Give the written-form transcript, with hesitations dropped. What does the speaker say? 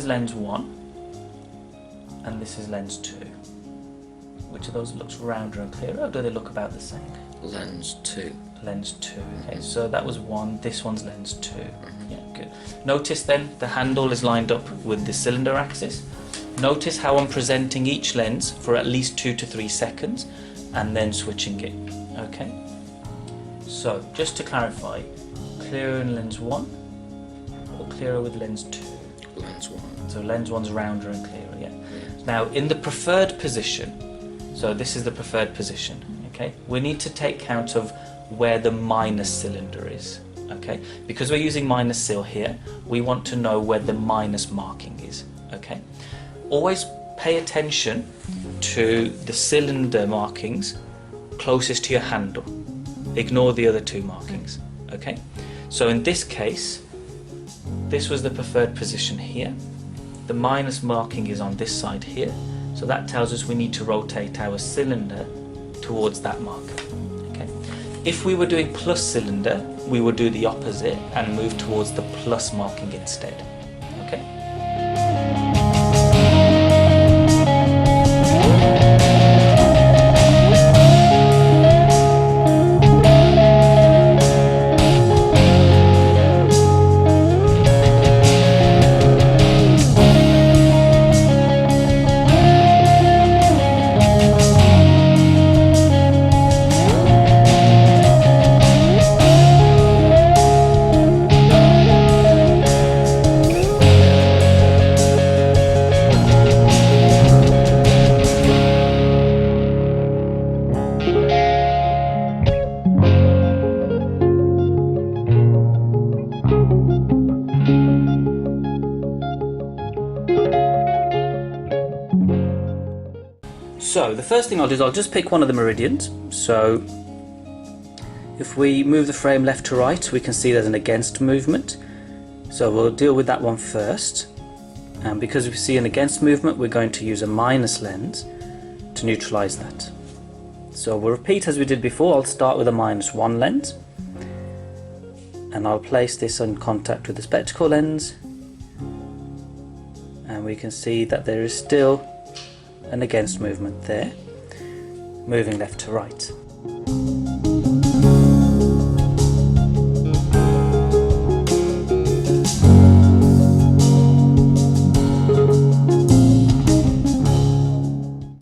is lens 1 and this is lens 2. Which of those looks rounder and clearer, or do they look about the same? Lens 2. Lens 2, okay, so that was 1, this one's lens 2. Yeah, good. Notice then the handle is lined up with the cylinder axis. Notice how I'm presenting each lens for at least 2 to 3 seconds and then switching it, okay? So, just to clarify, clearer in lens 1 or clearer with lens 2? Lens 1. So lens 1's rounder and clearer, yeah. Now, in the preferred position, so this is the preferred position, okay? We need to take count of where the minus cylinder is, okay? Because we're using minus sil here, we want to know where the minus marking is, okay? Always pay attention to the cylinder markings closest to your handle. Ignore the other 2 markings, okay? So in this case, this was the preferred position here. The minus marking is on this side here, so that tells us we need to rotate our cylinder towards that marker. Okay. If we were doing plus cylinder, we would do the opposite and move towards the plus marking instead. Okay. So the first thing I'll do is I'll just pick one of the meridians. So if we move the frame left to right, we can see there's an against movement. So we'll deal with that one first. And because we see an against movement, we're going to use a minus lens to neutralize that. So we'll repeat as we did before. I'll start with a -1 lens. And I'll place this in contact with the spectacle lens. And we can see that there is still an against movement there, moving left to right.